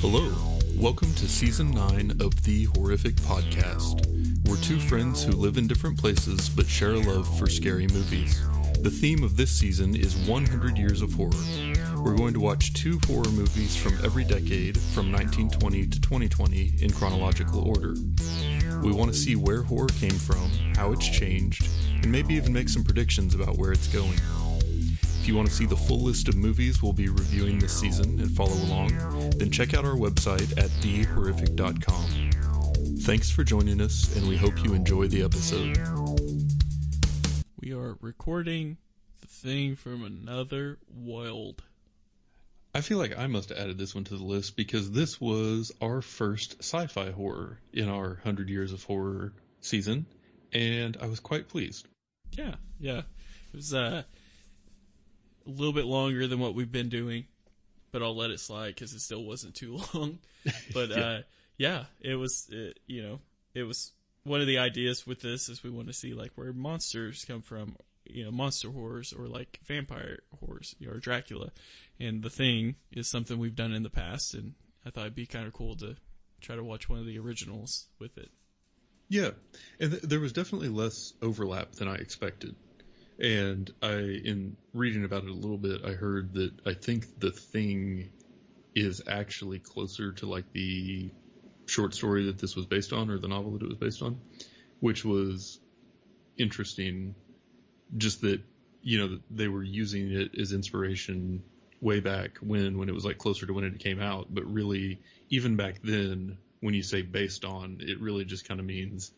Hello, welcome to Season 9 of The Horrific Podcast. We're two friends who live in different places but share a love for scary movies. The theme of this season is 100 Years of Horror. We're going to watch two horror movies from every decade, from 1920 to 2020, in chronological order. We want to see where horror came from, how it's changed, and maybe even make some predictions about where it's going. If you want to see the full list of movies we'll be reviewing this season and follow along, then check out our website at thehorrific.com. Thanks for joining us, and we hope you enjoy the episode. We are recording The Thing from Another World. I feel like I must have added this one to the list because this was our first sci-fi horror in our 100 Years of Horror season, and I was quite pleased. Yeah. It was a little bit longer than what we've been doing, but I'll let it slide because it still wasn't too long. But it was one of the ideas with this is we want to see like where monsters come from, monster horrors or like vampire horrors, or Dracula. And The Thing is something we've done in the past, and I thought it'd be kind of cool to try to watch one of the originals with it. Yeah, and there was definitely less overlap than I expected. And in reading about it a little bit, I heard that I think The Thing is actually closer to like the short story that this was based on, or the novel that it was based on, which was interesting. Just that, they were using it as inspiration way back when it was like closer to when it came out. But really, even back then, when you say based on, it really just kind of means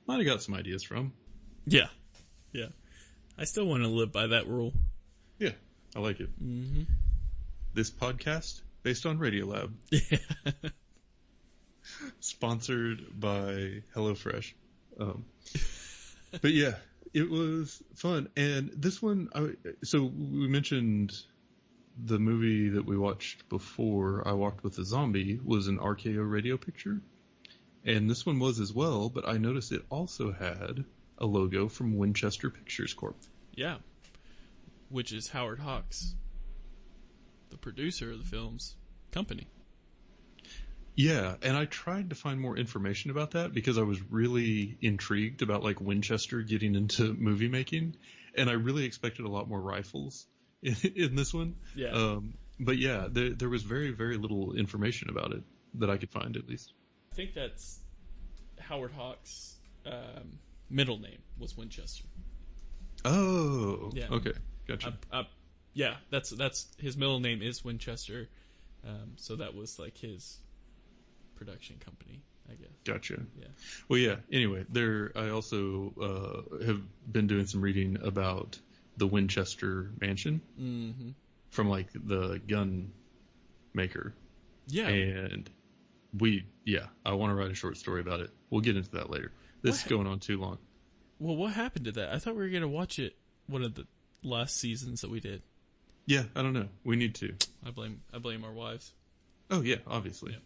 might have got some ideas from. Yeah. I still want to live by that rule. Yeah, I like it. Mm-hmm. This podcast, based on Radiolab. Yeah. Sponsored by HelloFresh. But yeah, it was fun. And this one, so we mentioned the movie that we watched before, I Walked with a Zombie, was an RKO radio picture. And this one was as well, but I noticed it also had a logo from Winchester Pictures Corp. Yeah, which is Howard Hawks, the producer of the film's company. Yeah, and I tried to find more information about that because I was really intrigued about like Winchester getting into movie making, and I really expected a lot more rifles in this one. Yeah. But yeah, there was very, very little information about it that I could find, at least. I think that's Howard Hawks' middle name was Winchester. Oh, yeah. Okay, gotcha. Yeah, that's his middle name is Winchester, so that was like his production company, I guess. Gotcha. Yeah. Well, yeah. Anyway, I also have been doing some reading about the Winchester Mansion from like the gun maker. Yeah. And I want to write a short story about it. We'll get into that later. This is going on too long. Well, what happened to that? I thought we were going to watch it one of the last seasons that we did. Yeah, I don't know. We need to. I blame our wives. Oh, yeah, obviously. Yeah.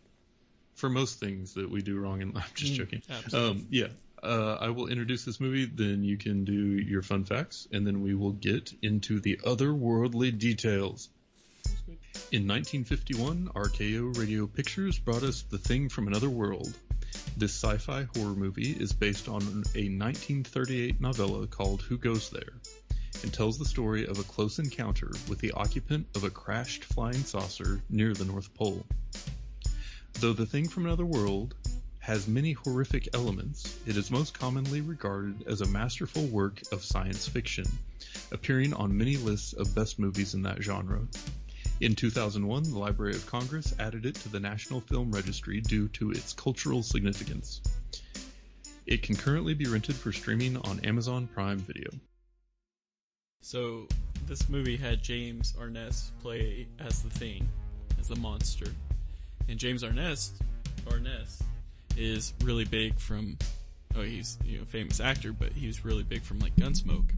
For most things that we do wrong in life. Just joking. Absolutely. I will introduce this movie, then you can do your fun facts, and then we will get into the otherworldly details. In 1951, RKO Radio Pictures brought us The Thing from Another World. This sci-fi horror movie is based on a 1938 novella called Who Goes There, and tells the story of a close encounter with the occupant of a crashed flying saucer near the North Pole. Though The Thing from Another World has many horrific elements, it is most commonly regarded as a masterful work of science fiction, appearing on many lists of best movies in that genre. In 2001, the Library of Congress added it to the National Film Registry due to its cultural significance. It can currently be rented for streaming on Amazon Prime Video. So, this movie had James Arness play as the Thing, as the monster. And James Arness is really big from, he's a famous actor, but he was really big from like Gunsmoke.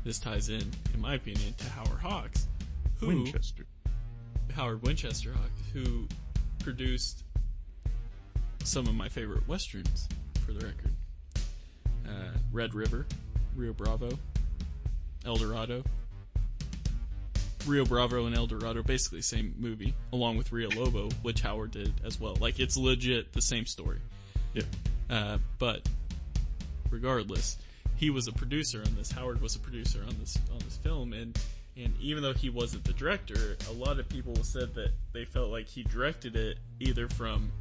This ties in my opinion, to Howard Hawks. Howard Winchester Hawks, who produced some of my favorite westerns, for the record. Red River, Rio Bravo, El Dorado. Rio Bravo and El Dorado, basically the same movie, along with Rio Lobo, which Howard did as well. Like, it's legit the same story. Yeah. But regardless, he was a producer on this. Howard was a producer on this film, and even though he wasn't the director, a lot of people said that they felt like he directed it either from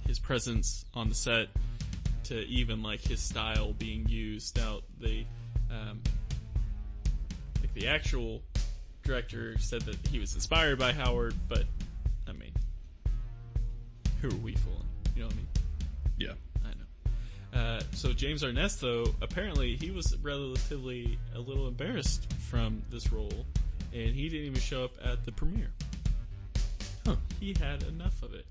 his presence on the set to even like his style being used. Now the actual director said that he was inspired by Howard, but I mean, who are we fooling? You know what I mean? Yeah. I know. So James Arness, though, apparently he was relatively a little embarrassed from this role, and he didn't even show up at the premiere. Huh. He had enough of it.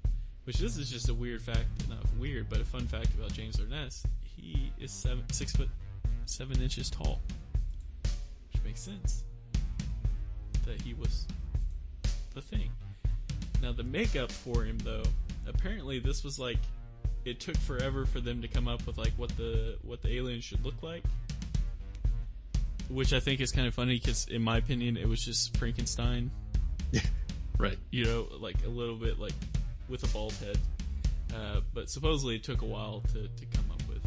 Which, this is just a weird fact, not weird, but a fun fact about James Arness. He is 6 foot 7 inches tall, which makes sense that he was the Thing. Now the makeup for him, though, apparently this was like, it took forever for them to come up with like what the alien should look like, which I think is kind of funny because in my opinion it was just Frankenstein. Yeah. Right. You know, like a little bit like with a bald head, but supposedly it took a while to come up with.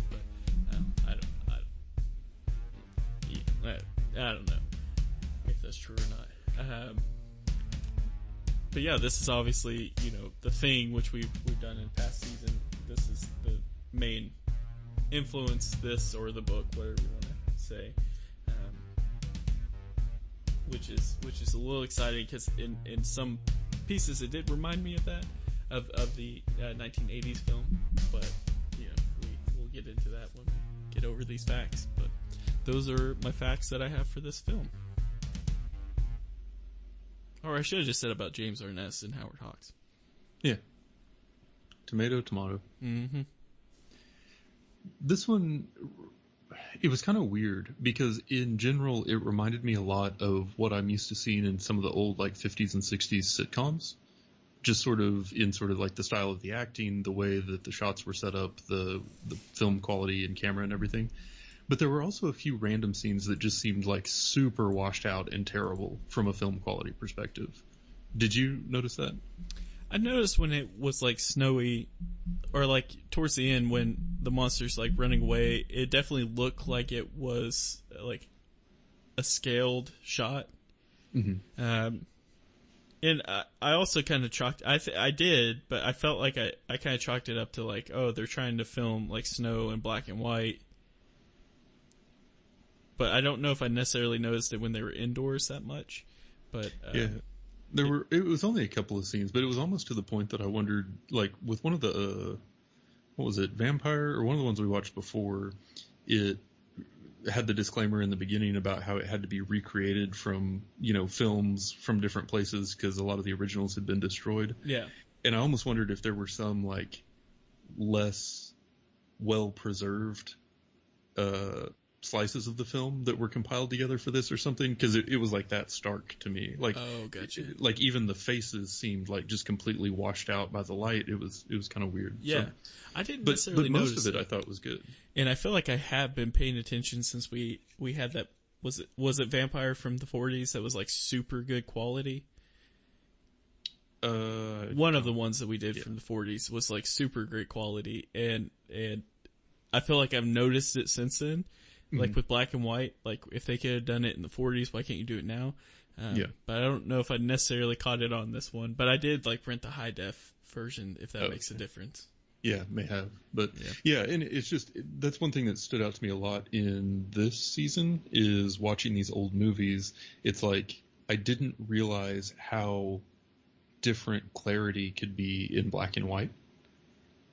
But I don't know if that's true or not. But yeah, this is obviously, you know, the Thing, which we've done in past season. This is the main influence, this or the book, whatever you want to say, which is a little exciting because in some pieces it did remind me of that of the 1980s film, but you know, we'll get into that when we get over these facts. But those are my facts that I have for this film. Or I should have just said about James Arness and Howard Hawks. Yeah. Tomato. Mm-hmm. This one, it was kind of weird because in general it reminded me a lot of what I'm used to seeing in some of the old like 50s and 60s sitcoms. Just sort of like the style of the acting, the way that the shots were set up, the film quality and camera and everything. But there were also a few random scenes that just seemed like super washed out and terrible from a film quality perspective. Did you notice that? I noticed when it was like snowy, or like towards the end when the monster's like running away, it definitely looked like it was like a scaled shot. Mm-hmm. And I also kind of chalked, I did, but I felt like I kind of chalked it up to like, oh, they're trying to film like snow in black and white. But I don't know if I necessarily noticed it when they were indoors that much. But yeah, it was only a couple of scenes, but it was almost to the point that I wondered, like with one of the what was it, Vampire, or one of the ones we watched before, it had the disclaimer in the beginning about how it had to be recreated from, you know, films from different places because a lot of the originals had been destroyed. Yeah. And I almost wondered if there were some like less well preserved slices of the film that were compiled together for this or something, because it was like that stark to me. Like, oh, gotcha. Like even the faces seemed like just completely washed out by the light. It was kind of weird. Yeah, so, I didn't necessarily but most notice of it I thought was good. And I feel like I have been paying attention since we had that. Was it Vampire from the 40s that was like super good quality? One of the ones that we did from the 40s was like super great quality, and I feel like I've noticed it since then. Like with black and white, like if they could have done it in the 40s, why can't you do it now? But I don't know if I necessarily caught it on this one. But I did like rent the high def version, if that makes a difference. Yeah, may have. But yeah, and it's just, that's one thing that stood out to me a lot in this season is watching these old movies. It's like I didn't realize how different clarity could be in black and white.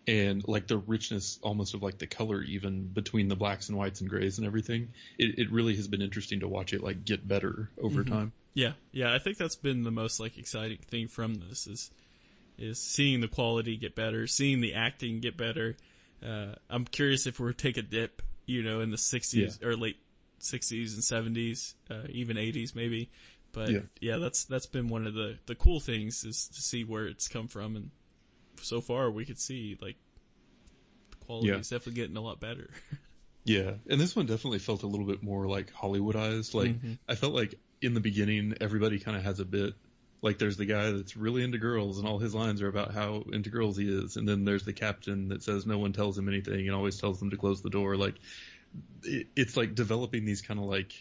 And like the richness almost of like the color even between the blacks and whites and grays and everything. It really has been interesting to watch it like get better over time. Yeah. I think that's been the most like exciting thing from this is seeing the quality get better, seeing the acting get better. I'm curious if we're take a dip, you know, in the 60s or late 60s and 70s, even 80s maybe. But that's been one of the cool things is to see where it's come from, and so far we could see like the quality is definitely getting a lot better. Yeah, and this one definitely felt a little bit more like Hollywoodized. Like I felt like in the beginning, everybody kind of has a bit. Like, there's the guy that's really into girls, and all his lines are about how into girls he is. And then there's the captain that says no one tells him anything and always tells them to close the door. Like, it's like developing these kind of like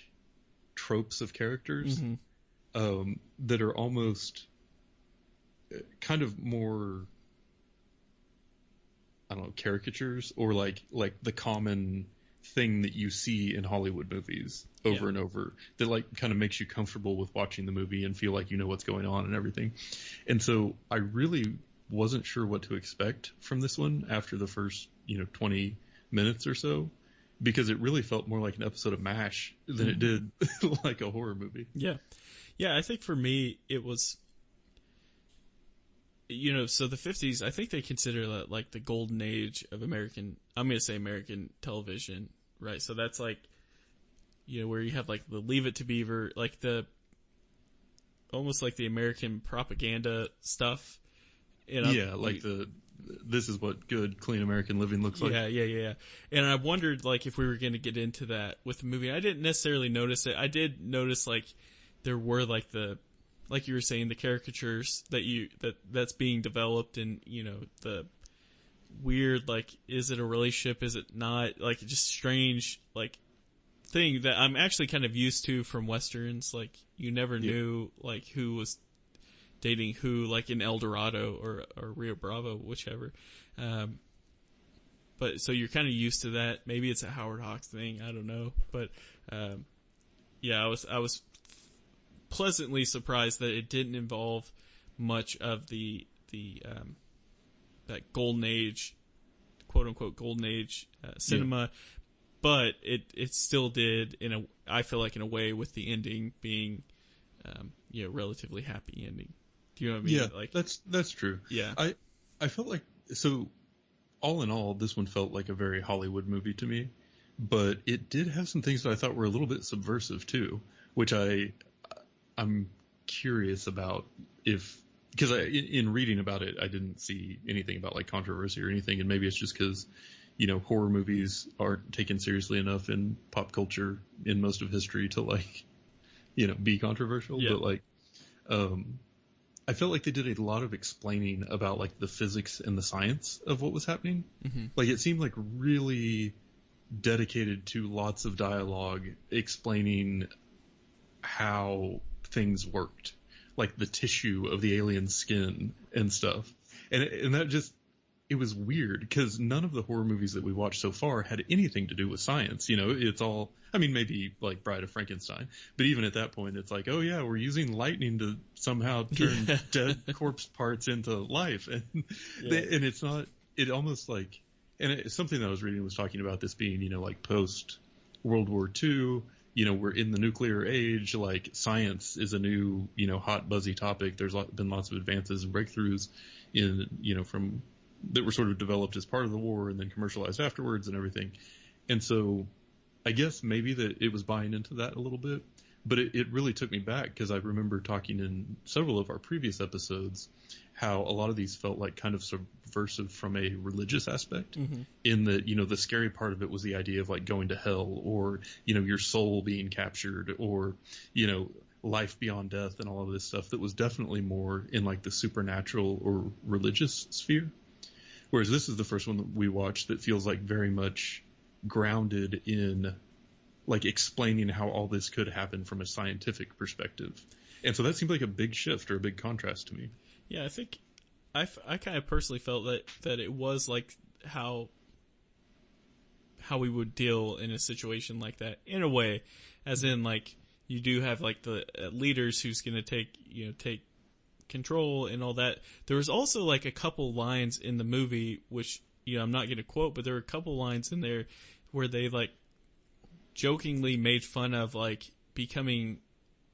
tropes of characters that are almost kind of more, I don't know, caricatures, or like the common thing that you see in Hollywood movies over and over, that like kind of makes you comfortable with watching the movie and feel like you know what's going on and everything. And so I really wasn't sure what to expect from this one after the first 20 minutes or so, because it really felt more like an episode of MASH than it did like a horror movie. I think for me it was, so the 50s, I think they consider that like the golden age of American television, right? So that's like, where you have like the Leave It to Beaver, like almost like the American propaganda stuff. This is what good, clean American living looks like. Yeah. And I wondered like if we were going to get into that with the movie. I didn't necessarily notice it. I did notice like there were like like you were saying, the caricatures that's being developed, and the weird, like, is it a relationship, is it not, like, just strange like thing that I'm actually kind of used to from westerns. Like, you never knew like who was dating who, like in El Dorado or Rio Bravo, whichever. But so you're kind of used to that. Maybe it's a Howard Hawks thing, I don't know. But I was pleasantly surprised that it didn't involve much of the that golden age, quote unquote golden age cinema, but it still did I feel like in a way, with the ending being relatively happy ending. Do you know what I mean? Yeah, like that's true. Yeah, I felt like, so all in all, this one felt like a very Hollywood movie to me, but it did have some things that I thought were a little bit subversive too, which I'm curious about, because in reading about it, I didn't see anything about like controversy or anything, and maybe it's just because horror movies aren't taken seriously enough in pop culture in most of history to like be controversial. But like I felt like they did a lot of explaining about like the physics and the science of what was happening. Like, it seemed like really dedicated to lots of dialogue explaining how things worked, like the tissue of the alien skin and stuff. And that just, it was weird because none of the horror movies that we watched so far had anything to do with science. It's all, I mean, maybe like Bride of Frankenstein, but even at that point, it's like, oh yeah, we're using lightning to somehow turn dead corpse parts into life. And and it's not, it almost like, and something that I was reading was talking about this being, like post World War II, we're in the nuclear age, like science is a new, hot buzzy topic. There's been lots of advances and breakthroughs from that were sort of developed as part of the war and then commercialized afterwards and everything. And so I guess maybe that it was buying into that a little bit, but it really took me back, because I remember talking in several of our previous episodes how a lot of these felt like kind of subversive from a religious aspect, in that, the scary part of it was the idea of like going to hell, or, your soul being captured, or, life beyond death and all of this stuff that was definitely more in like the supernatural or religious sphere. Whereas this is the first one that we watched that feels like very much grounded in like explaining how all this could happen from a scientific perspective. And so that seemed like a big shift or a big contrast to me. Yeah, I think I kind of personally felt that it was like how we would deal in a situation like that, in a way, as in like you do have like the leaders who's going to take control and all that. There was also like a couple lines in the movie which I'm not going to quote, but there were a couple lines in there where they like jokingly made fun of like becoming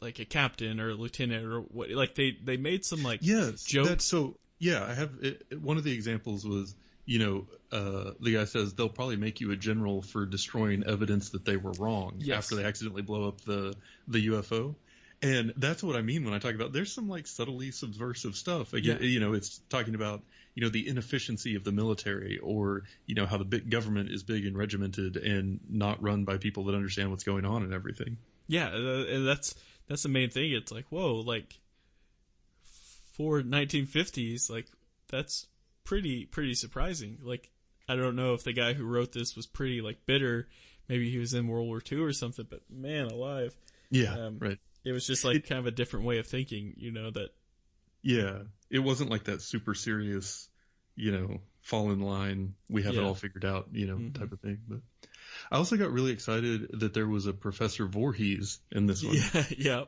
like a captain or a lieutenant or what. Like they made some like jokes. I have one of the examples was the guy says they'll probably make you a general for destroying evidence that they were wrong after they accidentally blow up the UFO. And that's what I mean when I talk about there's some like subtly subversive stuff. Again, it's talking about, the inefficiency of the military, or, how the big government is big and regimented and not run by people that understand what's going on and everything. Yeah, and that's the main thing. It's like, whoa, like for 1950s, like that's pretty surprising. Like, I don't know if the guy who wrote this was pretty like bitter. Maybe he was in World War II or something, but man alive. Yeah, right. It was just like kind of a different way of thinking, that. Yeah, it wasn't like that super serious, fall in line, we have it all figured out, type of thing. But I also got really excited that there was a Professor Voorhees in this one. Yeah.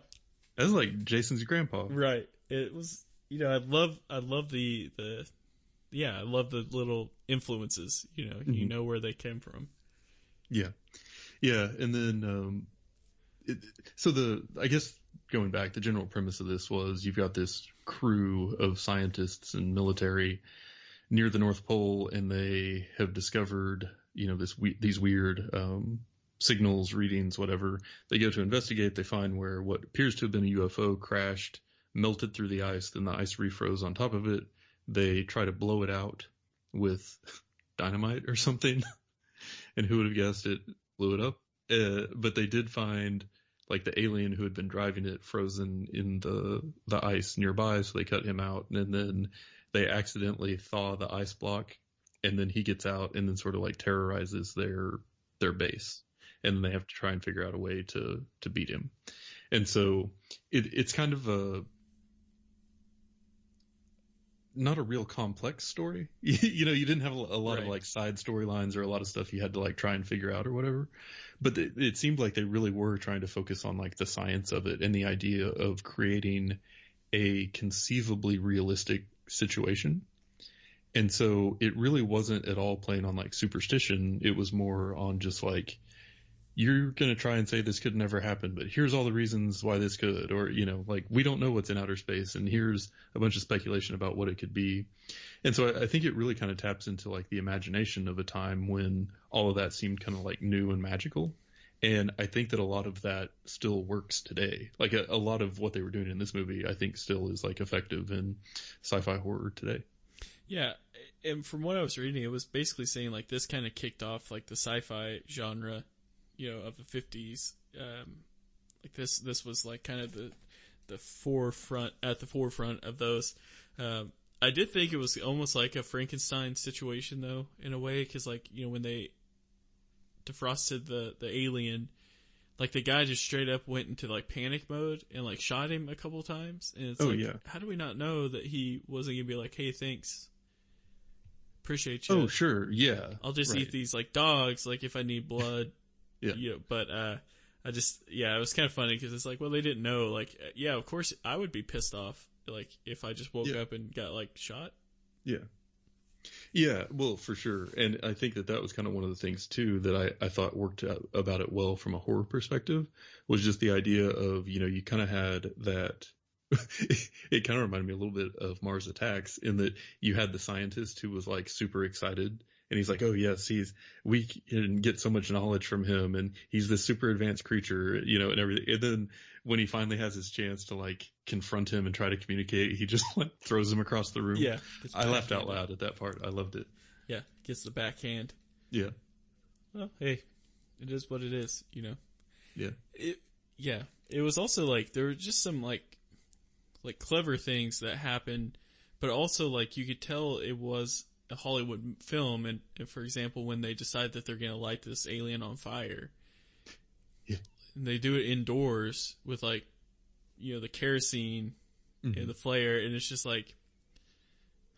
That's like Jason's grandpa. Right. It was, I love the I love the little influences, you know where they came from. Yeah. Yeah. And then, I guess going back, the general premise of this was you've got this crew of scientists and military near the North Pole, and they have discovered, these weird, signals, readings, whatever. They go to investigate. They find where what appears to have been a UFO crashed, melted through the ice, then the ice refroze on top of it. They try to blow it out with dynamite or something. And who would have guessed it blew it up? But they did find like the alien who had been driving it frozen in the ice nearby. So they cut him out, and then they accidentally thaw the ice block, and then he gets out and then sort of like terrorizes their base. And then they have to try and figure out a way to beat him. And so it's kind of not a real complex story. You didn't have a lot of like side storylines or a lot of stuff you had to like try and figure out or whatever. But it seemed like they really were trying to focus on like the science of it and the idea of creating a conceivably realistic situation. And so it really wasn't at all playing on like superstition. It was more on just like, you're going to try and say this could never happen, but here's all the reasons why this could, or, like we don't know what's in outer space, and here's a bunch of speculation about what it could be. And so I think it really kind of taps into like the imagination of a time when all of that seemed kind of like new and magical. And I think that a lot of that still works today. Like a lot of what they were doing in this movie, I think still is like effective in sci-fi horror today. Yeah. And from what I was reading, it was basically saying like this kind of kicked off like the sci-fi genre, of the 50s. Like this was like kind of the forefront of those. I did think it was almost like a Frankenstein situation though, in a way, because like, when they defrosted the alien, like the guy just straight up went into like panic mode and like shot him a couple times. And it's how do we not know that he wasn't gonna be like, hey, thanks, appreciate you. Oh, sure. Yeah. I'll just eat these like dogs, like if I need blood. Yeah. But I just, it was kind of funny because it's like, well, they didn't know. Like, of course I would be pissed off, like, if I just woke up and got, like, shot. Yeah. Yeah, well, for sure. And I think that was kind of one of the things, too, that I thought worked out about it well from a horror perspective, was just the idea of, you kind of had that. It kind of reminded me a little bit of Mars Attacks, in that you had the scientist who was, like, super excited. And he's like, oh, yes, we can get so much knowledge from him, and he's this super advanced creature, and everything. And then when he finally has his chance to, like, confront him and try to communicate, he just, like, throws him across the room. Yeah. I laughed out loud at that part. I loved it. Yeah, gets the backhand. Yeah. Well, hey, it is what it is, Yeah. It was also, like, there were just some, like clever things that happened, but also, like, you could tell it was a Hollywood film, and for example, when they decide that they're going to light this alien on fire, and they do it indoors with like, the kerosene and the flare, and it's just like,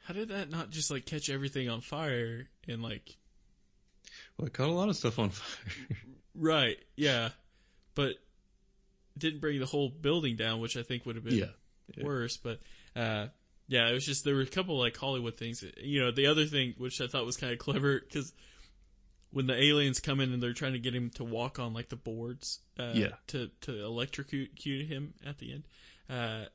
how did that not just like catch everything on fire and like? Well, it caught a lot of stuff on fire. Right. Yeah, but it didn't bring the whole building down, which I think would have been worse. But it was just, there were a couple like Hollywood things. The other thing, which I thought was kind of clever, because when the aliens come in and they're trying to get him to walk on like the boards, to electrocute him at the end,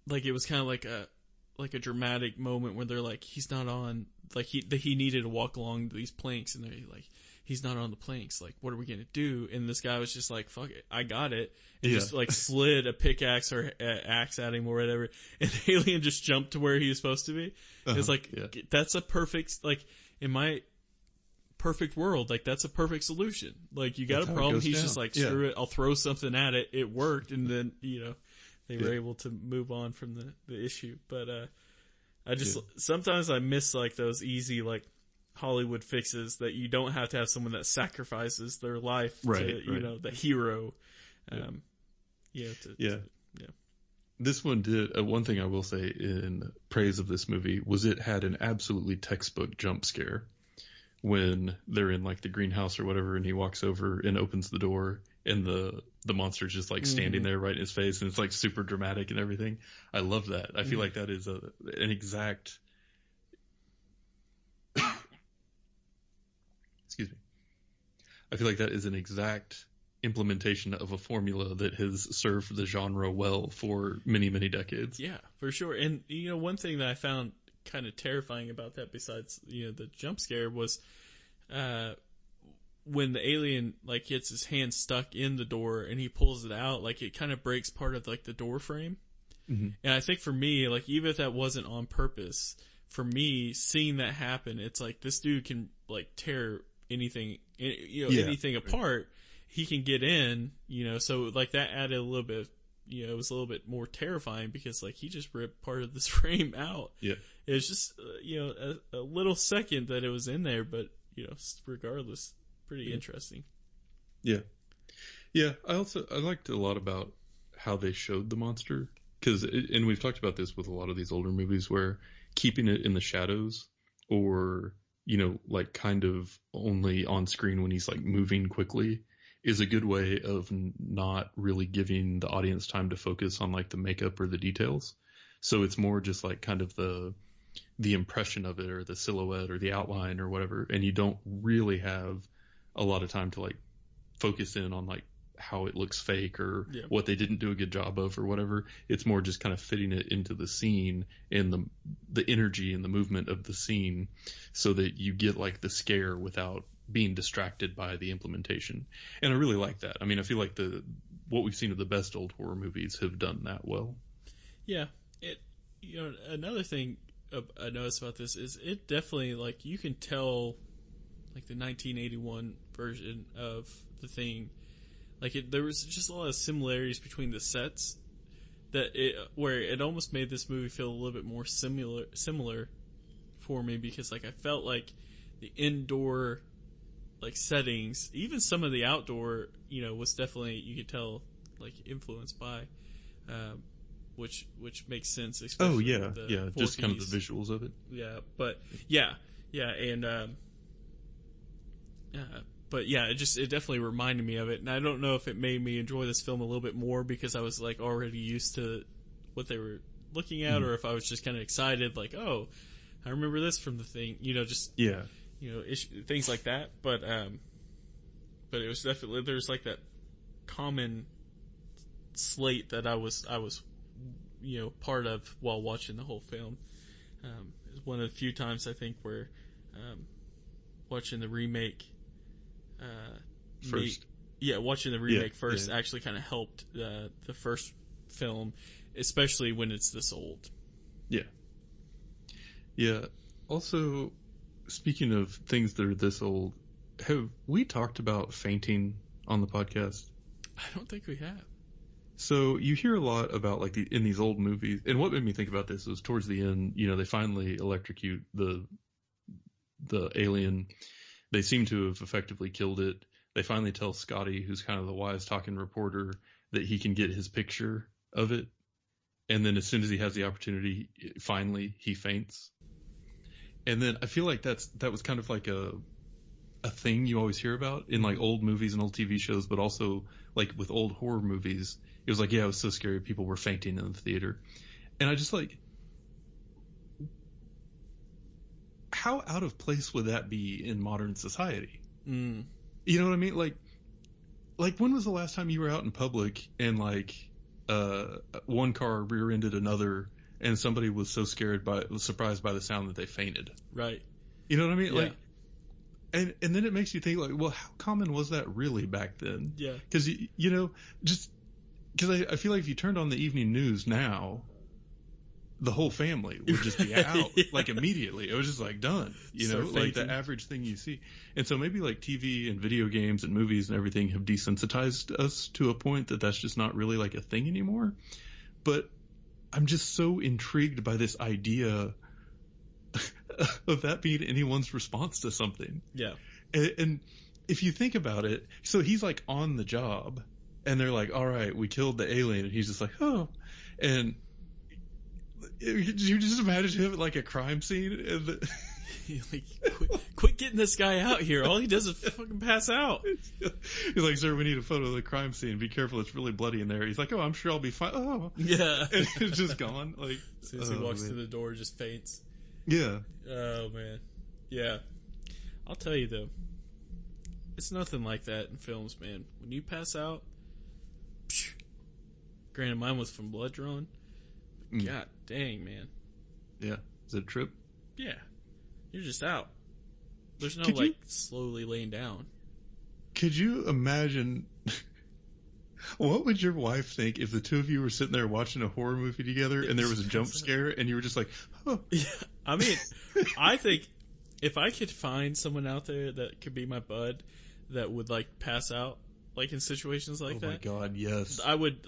like it was kind of like a dramatic moment where they're like, he's not on, like he needed to walk along these planks, and they're like, he's not on the planks. Like, what are we gonna do? And this guy was just like, fuck it, I got it. And just like slid a pickaxe or axe at him or whatever. And the alien just jumped to where he was supposed to be. It's like, that's a perfect, like, in my perfect world. Like, that's a perfect solution. Like, you got That's a how it problem. goes He's down. just like, Yeah. screw it. I'll throw something at it. It worked. And then, they were Yeah. able to move on from the issue. But, I just, sometimes I miss like those easy, like, Hollywood fixes that you don't have to have someone that sacrifices their life to, the hero. Yeah. This one did, one thing I will say in praise of this movie was it had an absolutely textbook jump scare when they're in like the greenhouse or whatever, and he walks over and opens the door and the monster's just like standing there right in his face, and it's like super dramatic and everything. I love that. I feel like that is an exact excuse me. I feel like that is an exact implementation of a formula that has served the genre well for many, many decades. Yeah, for sure. And, one thing that I found kind of terrifying about that, besides, the jump scare, was when the alien, like, gets his hand stuck in the door and he pulls it out, like, it kind of breaks part of, like, the door frame. Mm-hmm. And I think for me, like, even if that wasn't on purpose, for me, seeing that happen, it's like, this dude can, like, tear anything, anything apart. He can get in, so like that added a little bit, it was a little bit more terrifying because like he just ripped part of this frame out. Yeah. It was just, a little second that it was in there, but, regardless, pretty interesting. Yeah. Yeah. I liked a lot about how they showed the monster and we've talked about this with a lot of these older movies where keeping it in the shadows or, like kind of only on screen when he's like moving quickly is a good way of not really giving the audience time to focus on like the makeup or the details. So it's more just like kind of the impression of it or the silhouette or the outline or whatever. And you don't really have a lot of time to like focus in on like how it looks fake or what they didn't do a good job of or whatever. It's more just kind of fitting it into the scene and the energy and the movement of the scene so that you get like the scare without being distracted by the implementation. And I really like that. I mean, I feel like what we've seen of the best old horror movies have done that well. Yeah. Another thing I noticed about this is it definitely, like, you can tell, like, the 1981 version of The Thing, like, there was just a lot of similarities between the sets where it almost made this movie feel a little bit more similar for me because, like, I felt like the indoor, like, settings, even some of the outdoor, was definitely, you could tell, like, influenced by, which makes sense. Especially just kind of the visuals of it. Yeah, but it definitely reminded me of it, and I don't know if it made me enjoy this film a little bit more because I was like already used to what they were looking at, or if I was just kind of excited, like, oh, I remember this from The Thing, things like that. But it was definitely, there's like that common slate that I was part of while watching the whole film. It was one of the few times I think where watching the remake first. Watching the remake first actually kind of helped the first film, especially when it's this old. Yeah. Yeah. Also, speaking of things that are this old, have we talked about fainting on the podcast? I don't think we have. So you hear a lot about like in these old movies, and what made me think about this was towards the end, they finally electrocute the alien. They seem to have effectively killed it. They finally tell Scotty, who's kind of the wise talking reporter, that he can get his picture of it. And then as soon as he has the opportunity, finally he faints. And then I feel like that was kind of like a thing you always hear about in like old movies and old TV shows, but also like with old horror movies. It was like, it was so scary, people were fainting in the theater. And I just like, how out of place would that be in modern society? You know what I mean? Like when was the last time you were out in public and like one car rear-ended another and somebody was so surprised by the sound that they fainted? Right. You know what I mean? Yeah. Like, and then it makes you think like, well, how common was that really back then? Yeah. Because just because I feel like if you turned on the evening news now, the whole family would just be out Yeah. like immediately. It was just like done, Start like the fainting. average thing you see. And so maybe like TV and video games and movies and everything have desensitized us to a point that that's just not really like a thing anymore. But I'm just so intrigued by this idea of that being anyone's response to something. Yeah. And if you think about it, so he's like on the job and they're like, all right, we killed the alien. And he's just like, oh, and you just imagine him at like a crime scene and Like, quit getting this guy out here. All he does is fucking pass out. he's like, sir, we need a photo of the crime scene. Be careful, it's really bloody in there. He's like, oh, I'm sure I'll be fine. Oh, Yeah. and it's just gone. Like, As soon as he walks through the door, just faints. Yeah. Oh man. Yeah. I'll tell you though, it's nothing like that in films, man. When you pass out, phew, granted mine was from blood drawn. God dang, man. Yeah. Is it a trip? Yeah. You're just out. There's no, Could you- slowly laying down. Could you imagine what would your wife think if the two of you were sitting there watching a horror movie together and there was a jump scare and you were just like, oh. Yeah. I mean, I think if I could find someone out there that could be my bud that would, like, pass out, like, in situations like that. Oh my God, yes. I would,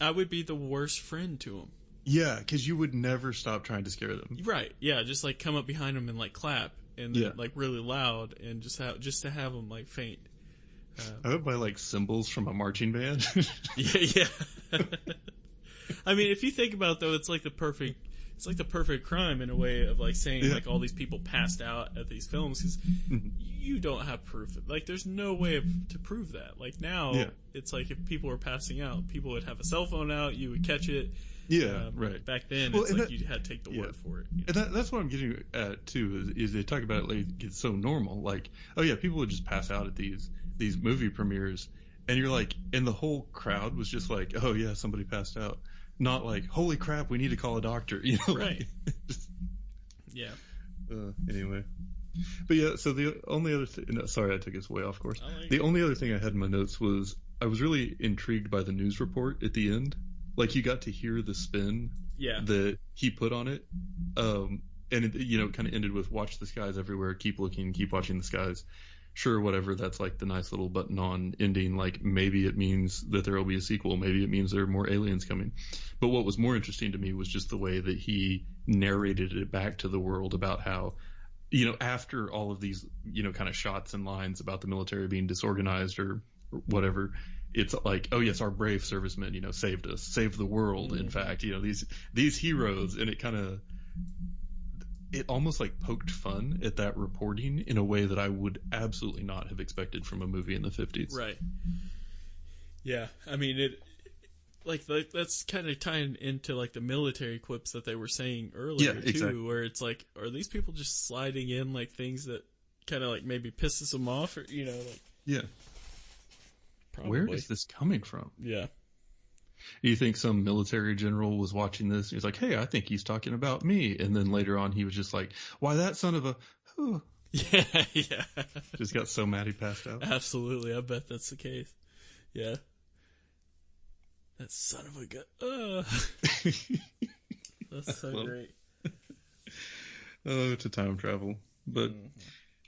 I would be the worst friend to him. Yeah, because you would never stop trying to scare them. Right. Yeah. Just like come up behind him and like clap and Yeah. like really loud and just to have him like faint. I would buy like cymbals from a marching band. Yeah. I mean, if you think about it, though, it's like the perfect crime in a way of like saying like all these people passed out at these films because you don't have proof. Like, there's no way to prove that. Like now, it's like if people were passing out, people would have a cell phone out, you would catch it. Yeah, right. Back then, Well, it's and like that- you had to take the word for it. You know? And that's what I'm getting at too. Is they talk about it like it's so normal. Like, oh yeah, people would just pass out at these movie premieres, and you're like, and the whole crowd was just like, oh yeah, somebody passed out. Not like, holy crap, we need to call a doctor. You know, Right. Just, Yeah. anyway. But yeah, so the only other thing, no, sorry, I took us way off course. I like The only other thing I had in my notes was I was really intrigued by the news report at the end. Like, you got to hear the spin Yeah. that he put on it. And it, kind of ended with watch the skies everywhere, keep looking, keep watching the skies. Sure, whatever, that's like the nice little button on ending. Like, maybe it means that there will be a sequel. Maybe it means there are more aliens coming. But what was more interesting to me was just the way that he narrated it back to the world about how, after all of these, kind of shots and lines about the military being disorganized or whatever, it's like, oh yes, our brave servicemen, saved us, saved the world. In fact, these heroes, and it almost like poked fun at that reporting in a way that I would absolutely not have expected from a movie in the 50s. Right. Yeah. I mean, that's kind of tying into like the military quips that they were saying earlier too, exactly. where it's like, are these people just sliding in like things that kind of like maybe pisses them off, or like. Yeah. Probably. Where is this coming from? Yeah. Do you think some military general was watching this? And he's like, hey, I think he's talking about me. And then later on, he was just like, why, that son of a... Oh. Yeah, yeah. Just got so mad he passed out. Absolutely. I bet that's the case. Yeah. That son of a gun. That's so great. Oh, to time travel. But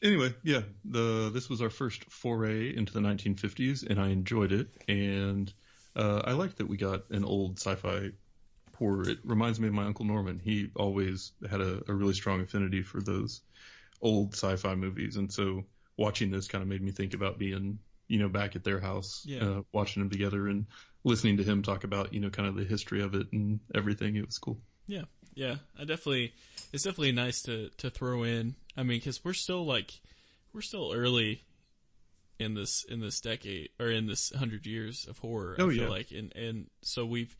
anyway, yeah, this was our first foray into the 1950s, and I enjoyed it. And I like that we got an old sci-fi horror. It reminds me of my Uncle Norman. He always had a really strong affinity for those old sci-fi movies. And so watching this kind of made me think about being, back at their house, watching them together and listening to him talk about, kind of the history of it and everything. It was cool. Yeah. Yeah. It's definitely nice to throw in. I mean, cause we're still early in this decade, or in this 100 years of horror. I feel like, and so we've,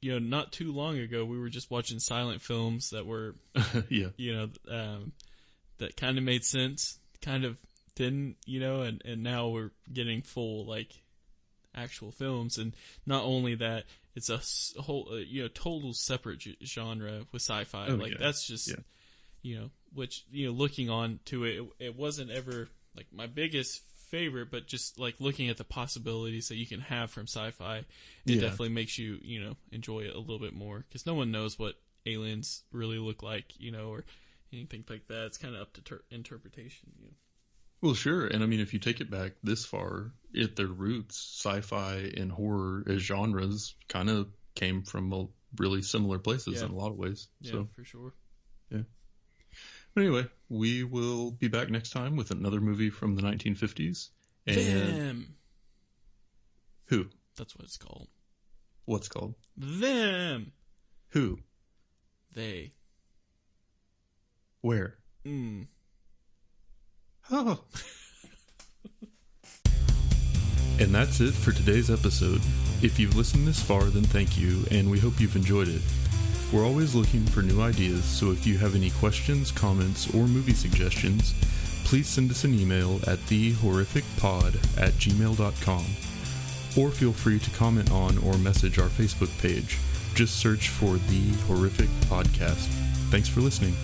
not too long ago, we were just watching silent films that were, that kind of made sense, kind of didn't, and now we're getting full, like, actual films. And not only that, it's a whole, total separate genre with sci-fi. That's just, which, looking on to it, it wasn't ever, like, my biggest favorite, but just like looking at the possibilities that you can have from sci-fi, it definitely makes you, enjoy it a little bit more, because no one knows what aliens really look like, or anything like that. It's kind of up to interpretation. Well, sure. And I mean, if you take it back this far, at their roots, sci-fi and horror as genres kind of came from really similar places in a lot of ways. Yeah, so, for sure. Yeah. But anyway, we will be back next time with another movie from the 1950s. And Them. Who? That's what it's called. What's called? Them. Who? They. Where? Oh. And that's it for today's episode. If you've listened this far, then thank you, and we hope you've enjoyed it. We're always looking for new ideas, so if you have any questions, comments, or movie suggestions, please send us an email at thehorrificpod@gmail.com, or feel free to comment on or message our Facebook page. Just search for The Horrific Podcast. Thanks for listening.